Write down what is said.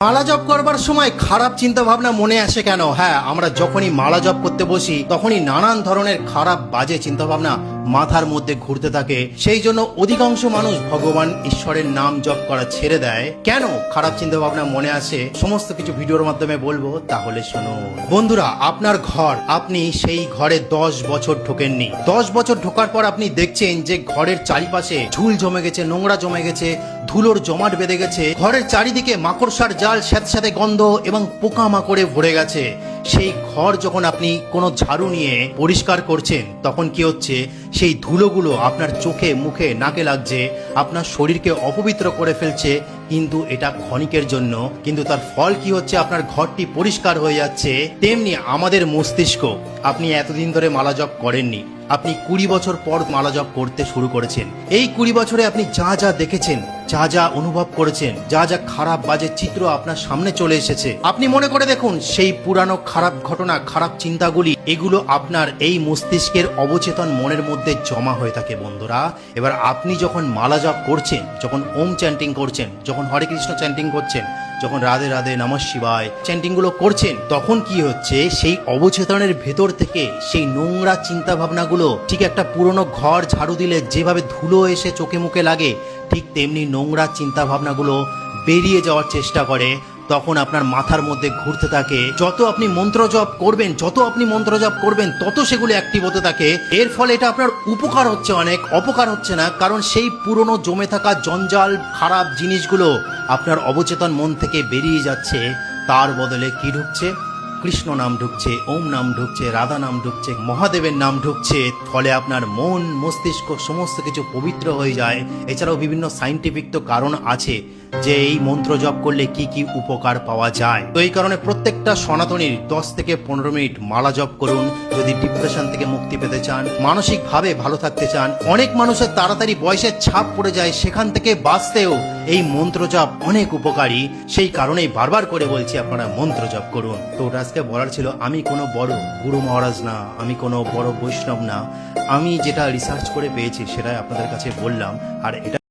মালা জপ করবার সময় খারাপ চিন্তা ভাবনা মনে আসে কেন? হ্যাঁ, আমরা যখনই মালা জপ করতে বসি তখনই নানান ধরনের খারাপ বাজে চিন্তা ভাবনা মাথার মধ্যে ঘুরতে থাকে। সেই জন্য অধিকাংশ মানুষ ভগবান ঈশ্বরের নাম জপ করা ছেড়ে দেয়। কেন খারাপ চিন্তা ভাবনা মনে আসে সমস্ত কিছু ভিডিওর মাধ্যমে বলবো, তাহলে শুনুন। বন্ধুরা, আপনার ঘর, আপনি সেই ঘরে 10 বছর ঢোকেননি। 10 বছর ঢোকার পর আপনি দেখছেন যে ঘরের চারিপাশে ঝুল জমে গেছে, নোংরা জমে গেছে, ধুলোর জমাট বেঁধে গেছে, ঘরের চারিদিকে মাকড়সার জাল, স্যাঁতস্যাঁতে গন্ধ এবং পোকামাকড়ে ভরে গেছে। সেই ঘর যখন আপনি কোনো ঝাড়ু নিয়ে পরিষ্কার করছেন তখন কি হচ্ছে, সেই ধুলোগুলো আপনার চোখে, মুখে, নাকে লাগছে, আপনার শরীরকে অপবিত্র করে ফেলছে। কিন্তু এটা ক্ষণিকের জন্য, কিন্তু তার ফল কি হচ্ছে, আপনার ঘরটি পরিষ্কার হয়ে যাচ্ছে। তেমনি আমাদের মস্তিষ্ক, আপনি এতদিন ধরে মালা জপ করেননি, আপনি 20 বছর পর মালা জপ করতে শুরু করেছেন। এই 20 বছরে আপনি যা যা দেখেছেন, যা যা অনুভব করেছেন, যা যা খারাপ বাজে চিত্র আপনার সামনে চলে এসেছে, আপনি মনে করে দেখুন সেই পুরানো খারাপ ঘটনা, খারাপ চিন্তাগুলি, এগুলো আপনার এই মস্তিষ্কের অবচেতন মনের মধ্যে জমা হয়ে থাকে। বন্ধুরা, এবার আপনি যখন মালা জপ করছেন, যখন ওম চ্যান্টিং করছেন, যখন হরে কৃষ্ণ চ্যান্টিং করছেন, যখন রাধে রাধে নমঃ শিবায় চ্যান্টিং গুলো করছেন, তখন কি হচ্ছে, সেই অবচেতনের ভেতর থেকে সেই নোংরা চিন্তা ভাবনাগুলো, ঠিক একটা পুরনো ঘর ঝাড়ু দিলে যেভাবে ধুলো এসে চোখে মুখে লাগে, ঠিক তেমনি নোংরা চিন্তা ভাবনাগুলো বেরিয়ে যাওয়ার চেষ্টা করে। তখন আপনার মাথার মধ্যে ঘুরতে থাকে। যত আপনি মন্ত্র জপ করবেন, তত সেগুলো অ্যাক্টিভ হতে থাকে। এর ফলে এটা আপনার উপকার হচ্ছে, অনেক অপকার হচ্ছে না। কারণ সেই পুরনো জমে থাকা জঞ্জাল, খারাপ জিনিসগুলো আপনার অবচেতন মন থেকে বেরিয়ে যাচ্ছে। তার বদলে কি ঢুকছে? কৃষ্ণ নাম ঢুকছে, ওম নাম ঢুকছে, রাধা নাম ঢুকছে, মহাদেবের নাম ঢুকছে। ফলে আপনার মন, মস্তিষ্ক সমস্ত কিছু পবিত্র হয়ে যায়। এছাড়াও বিভিন্ন সাইন্টিফিক তো কারণ আছে যে এই মন্ত্র জপ করলে কি কি উপকার পাওয়া যায়। তো এই কারণে প্রত্যেকটা সনাতনীর 10 থেকে 15 মিনিট মালা জপ করুন যদি ডিপ্রেশন থেকে মুক্তি পেতে চান, মানসিকভাবে ভালো থাকতে চান। অনেক মানুষের তাড়াতাড়ি বয়সের ছাপ পড়ে যায়, সেখান থেকে বাঁচতেও এই মন্ত্র জপ অনেক উপকারী। সেই কারণেই বারবার করে বলছি, আপনারা মন্ত্র জপ করুন। তো ওটা আজকে বলার ছিল। আমি কোনো বড় গুরু মহারাজ না, আমি কোনো বড় বৈষ্ণব না, আমি যেটা রিসার্চ করে পেয়েছি সেটাই আপনাদের কাছে বললাম। আর এটা